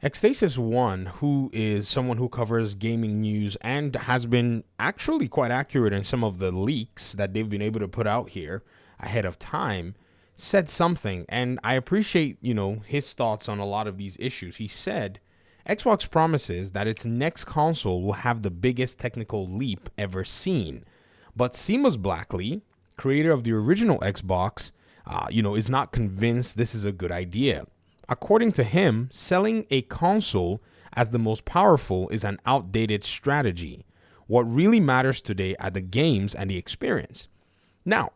Xstasis1, who is someone who covers gaming news and has been actually quite accurate in some of the leaks that they've been able to put out here ahead of time, said something, and I appreciate, his thoughts on a lot of these issues. He said, Xbox promises that its next console will have the biggest technical leap ever seen, but Seamus Blackley, creator of the original Xbox, is not convinced this is a good idea. According to him, selling a console as the most powerful is an outdated strategy. What really matters today are the games and the experience. Now,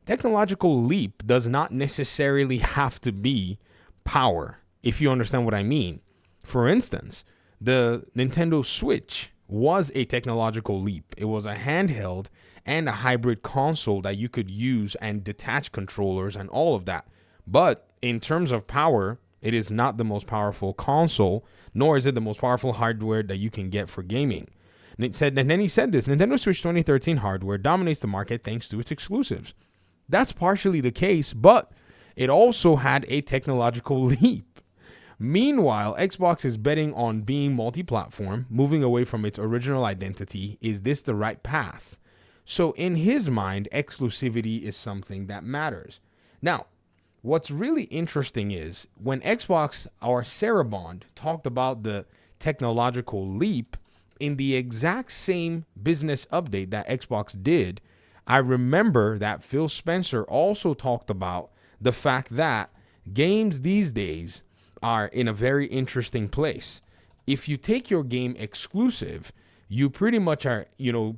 technological leap does not necessarily have to be power, if you understand what I mean. For instance, the Nintendo Switch was a technological leap. It was a handheld and a hybrid console that you could use and detach controllers and all of that. But in terms of power, it is not the most powerful console, nor is it the most powerful hardware that you can get for gaming. And then he said this, Nintendo Switch 2013 hardware dominates the market thanks to its exclusives. That's partially the case, but it also had a technological leap. Meanwhile, Xbox is betting on being multi-platform, moving away from its original identity. Is this the right path? So in his mind, exclusivity is something that matters. Now, what's really interesting is when Xbox or Sarah Bond talked about the technological leap in the exact same business update that Xbox did, I remember that Phil Spencer also talked about the fact that games these days are in a very interesting place. If you take your game exclusive, you pretty much are,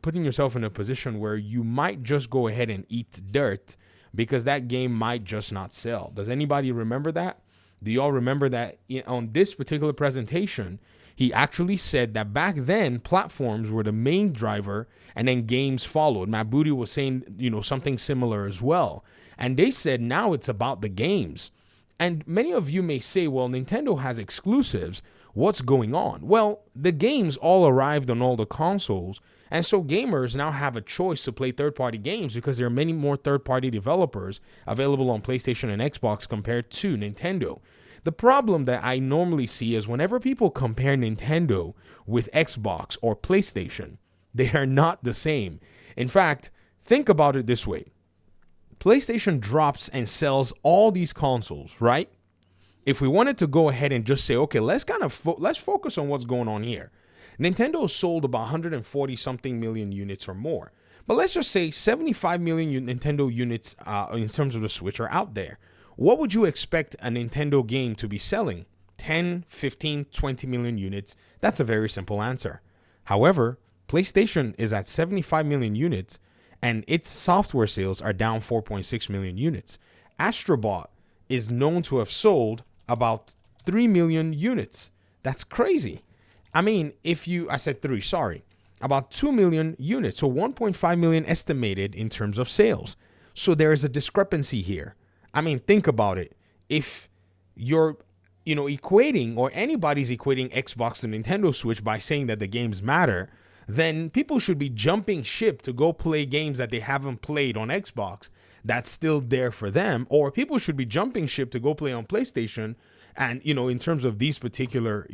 putting yourself in a position where you might just go ahead and eat dirt because that game might just not sell. Does anybody remember that? Do y'all remember that on this particular presentation, he actually said that back then platforms were the main driver and then games followed. Matt Booty was saying, something similar as well. And they said now it's about the games. And many of you may say, well, Nintendo has exclusives. What's going on? Well, the games all arrived on all the consoles. And so gamers now have a choice to play third-party games because there are many more third-party developers available on PlayStation and Xbox compared to Nintendo. The problem that I normally see is whenever people compare Nintendo with Xbox or PlayStation, they are not the same. In fact, think about it this way. PlayStation drops and sells all these consoles, right? If we wanted to go ahead and just say, okay, let's focus on what's going on here. Nintendo sold about 140 something million units or more. But let's just say 75 million Nintendo units in terms of the Switch are out there. What would you expect a Nintendo game to be selling? 10, 15, 20 million units? That's a very simple answer. However, PlayStation is at 75 million units and its software sales are down 4.6 million units. Astrobot is known to have sold about 3 million units. That's crazy. I mean, I said 3, sorry, about 2 million units. So 1.5 million estimated in terms of sales. So there is a discrepancy here. I mean, think about it. If you're, equating or anybody's equating Xbox to Nintendo Switch by saying that the games matter, then people should be jumping ship to go play games that they haven't played on Xbox that's still there for them. Or people should be jumping ship to go play on PlayStation and, in terms of these particular,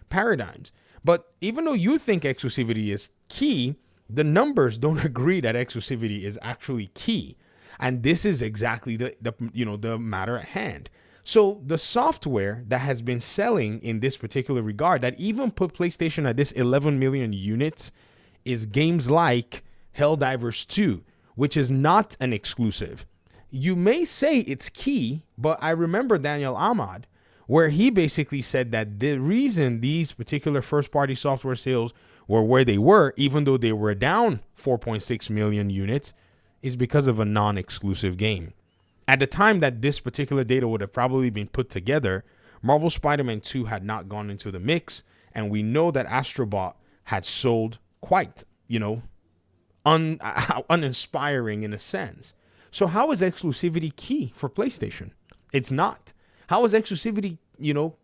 paradigms. But even though you think exclusivity is key, the numbers don't agree that exclusivity is actually key. And this is exactly the matter at hand. So the software that has been selling in this particular regard that even put PlayStation at this 11 million units is games like Helldivers 2, which is not an exclusive. You may say it's key, but I remember Daniel Ahmad, where he basically said that the reason these particular first-party software sales were where they were, even though they were down 4.6 million units, is because of a non-exclusive game. At the time that this particular data would have probably been put together, Marvel Spider-Man 2 had not gone into the mix, and we know that Astrobot had sold quite, uninspiring in a sense. So how is exclusivity key for PlayStation? It's not. How is exclusivity,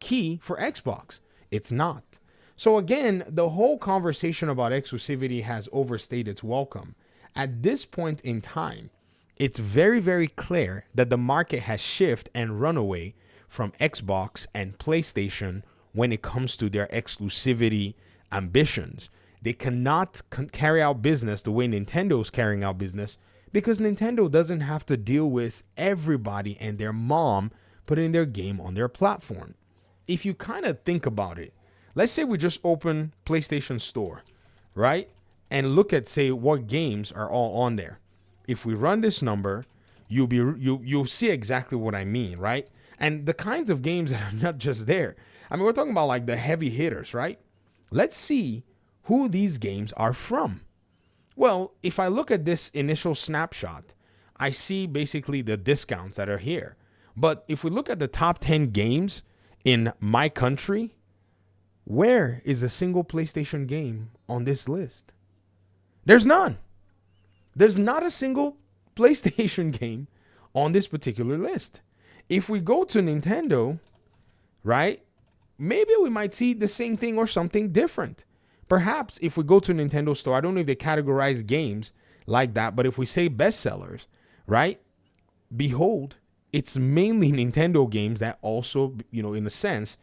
key for Xbox? It's not. So again, the whole conversation about exclusivity has overstayed its welcome. At this point in time, it's very, very clear that the market has shifted and run away from Xbox and PlayStation when it comes to their exclusivity ambitions. They cannot carry out business the way Nintendo's carrying out business, because Nintendo doesn't have to deal with everybody and their mom putting their game on their platform. If you kind of think about it, let's say we just open PlayStation Store, right? And look at, say, what games are all on there. If we run this number, you'll see exactly what I mean, right? And the kinds of games that are not just there. I mean, we're talking about like the heavy hitters, right? Let's see who these games are from. Well, if I look at this initial snapshot, I see basically the discounts that are here. But if we look at the top 10 games in my country, where is a single PlayStation game on this list? There's none. There's not a single PlayStation game on this particular list. If we go to Nintendo, right, maybe we might see the same thing or something different. Perhaps if we go to Nintendo Store, I don't know if they categorize games like that, but if we say bestsellers, right, behold, it's mainly Nintendo games that also, in a sense,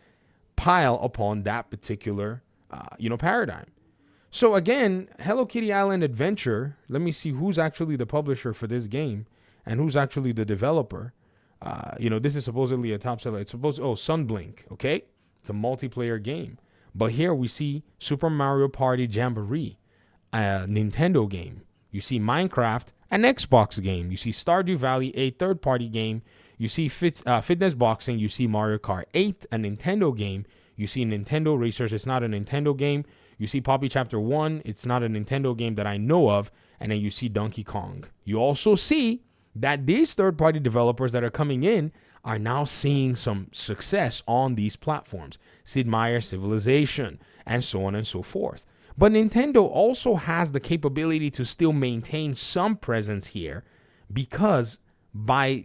pile upon that particular, paradigm. So again, Hello Kitty Island Adventure, let me see who's actually the publisher for this game and who's actually the developer. This is supposedly a top seller. It's Sunblink, okay? It's a multiplayer game. But here we see Super Mario Party Jamboree, a Nintendo game. You see Minecraft, an Xbox game. You see Stardew Valley, a third-party game. You see Fitness Boxing. You see Mario Kart 8, a Nintendo game. You see Nintendo Racers. It's not a Nintendo game. You see Poppy Chapter 1. It's not a Nintendo game that I know of. And then you see Donkey Kong. You also see that these third-party developers that are coming in are now seeing some success on these platforms. Sid Meier's Civilization, and so on and so forth. But Nintendo also has the capability to still maintain some presence here, because by,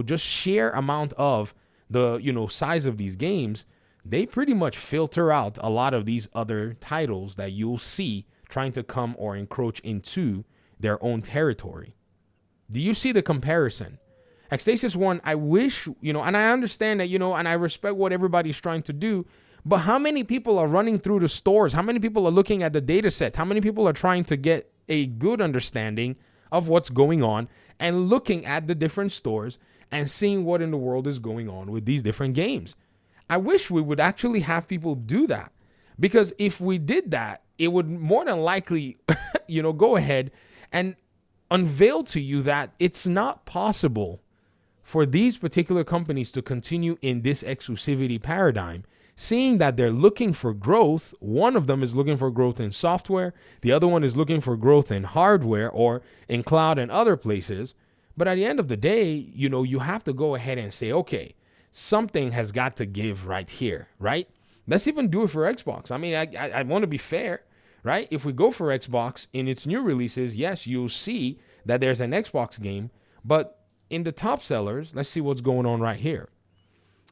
just sheer amount of the, size of these games, they pretty much filter out a lot of these other titles that you'll see trying to come or encroach into their own territory. Do you see the comparison? Xstasias 1, I wish, and I understand that, and I respect what everybody's trying to do, but how many people are running through the stores? How many people are looking at the data sets? How many people are trying to get a good understanding of what's going on and looking at the different stores and seeing what in the world is going on with these different games? I wish we would actually have people do that, because if we did that, it would more than likely, go ahead and unveil to you that it's not possible for these particular companies to continue in this exclusivity paradigm, seeing that they're looking for growth. One of them is looking for growth in software. The other one is looking for growth in hardware or in cloud and other places. But at the end of the day, you have to go ahead and say, okay, something has got to give right here, right? Let's even do it for Xbox. I mean, I want to be fair, right? If we go for Xbox in its new releases, yes, you'll see that there's an Xbox game, but in the top sellers, let's see what's going on right here.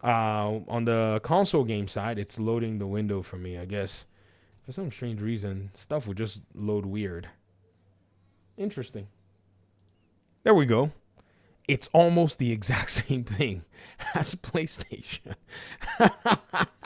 On the console game side, it's loading the window for me, I guess. For some strange reason, stuff would just load weird. Interesting. There we go. It's almost the exact same thing as PlayStation.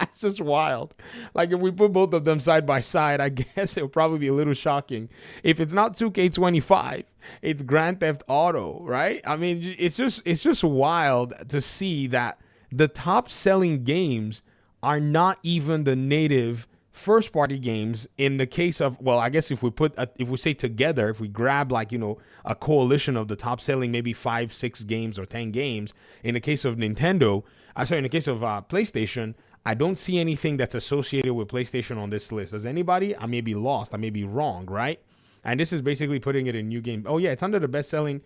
It's just wild. Like, if we put both of them side by side, I guess it'll probably be a little shocking. If it's not 2K25, it's Grand Theft Auto, right? I mean, it's just wild to see that the top selling games are not even the native first party games. In the case of, well, I guess if we say together, if we grab like, a coalition of the top selling maybe 5, 6 games or 10 games, in the case of Nintendo, in the case of PlayStation, I don't see anything that's associated with PlayStation on this list. Does anybody? I may be lost. I may be wrong, right? And this is basically putting it in new game. Oh yeah, it's under the best selling,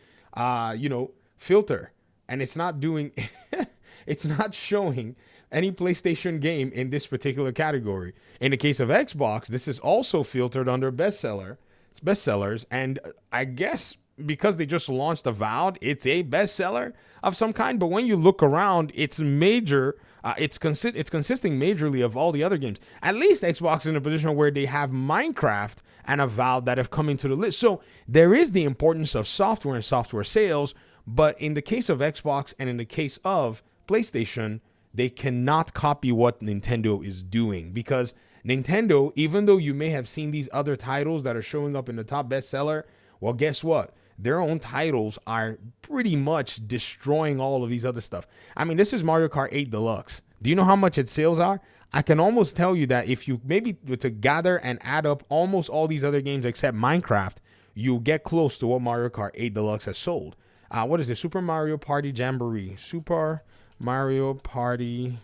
filter, and it's not doing, it's not showing any PlayStation game in this particular category. In the case of Xbox, this is also filtered under bestsellers, and I guess because they just launched Avowed, it's a bestseller of some kind. But when you look around, it's major. It's consisting majorly of all the other games. At least Xbox is in a position where they have Minecraft and Avowed that have come into the list. So there is the importance of software and software sales. But in the case of Xbox and in the case of PlayStation, they cannot copy what Nintendo is doing, because Nintendo, even though you may have seen these other titles that are showing up in the top bestseller, well, guess what? Their own titles are pretty much destroying all of these other stuff. I mean, this is Mario Kart 8 Deluxe. Do you know how much its sales are? I can almost tell you that if you maybe to gather and add up almost all these other games except Minecraft, you'll get close to what Mario Kart 8 Deluxe has sold. What is it? Super Mario Party Jamboree. Super Mario Party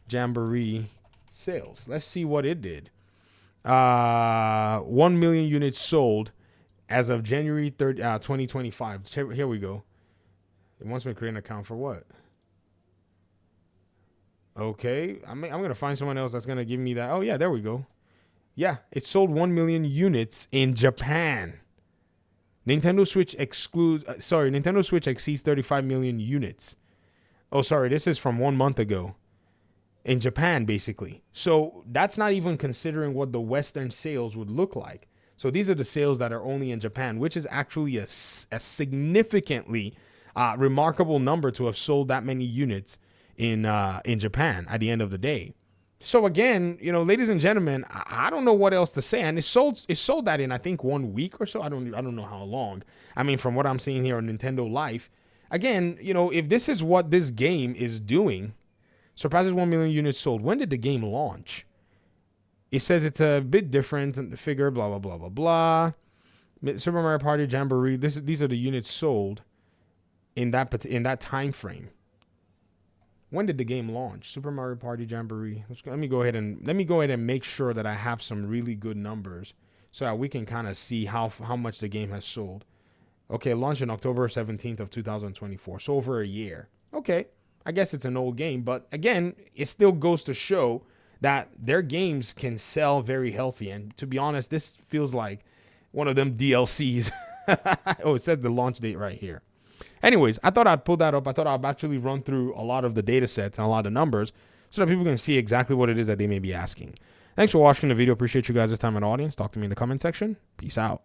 Jamboree sales. Let's see what it did. 1 million units sold as of January 3rd, 2025. Here we go. It wants me to create an account for what? Okay, I'm going to find someone else that's going to give me that. Oh, yeah, there we go. Yeah, it sold 1 million units in Japan. Nintendo Switch Nintendo Switch exceeds 35 million units. Oh, sorry, this is from 1 month ago. In Japan, basically. So that's not even considering what the Western sales would look like. So these are the sales that are only in Japan, which is actually a significantly remarkable number to have sold that many units in Japan at the end of the day. So again, ladies and gentlemen, I don't know what else to say. And it sold that in, I think, 1 week or so. I don't know how long. I mean, from what I'm seeing here on Nintendo Life, again, if this is what this game is doing, surpasses 1 million units sold. When did the game launch? It says it's a bit different in the figure, blah, blah, blah, blah, blah. Super Mario Party Jamboree. These are the units sold in that time frame. When did the game launch? Super Mario Party Jamboree. Let me go ahead and make sure that I have some really good numbers so that we can kind of see how much the game has sold. Okay, launched on October 17th of 2024. So over a year. Okay, I guess it's an old game, but again, it still goes to show that their games can sell very healthy. And to be honest, this feels like one of them DLCs. Oh, it says the launch date right here. Anyways, I thought I'd pull that up. I thought I'd actually run through a lot of the data sets and a lot of numbers so that people can see exactly what it is that they may be asking. Thanks for watching the video. Appreciate you guys' time and audience. Talk to me in the comment section. Peace out.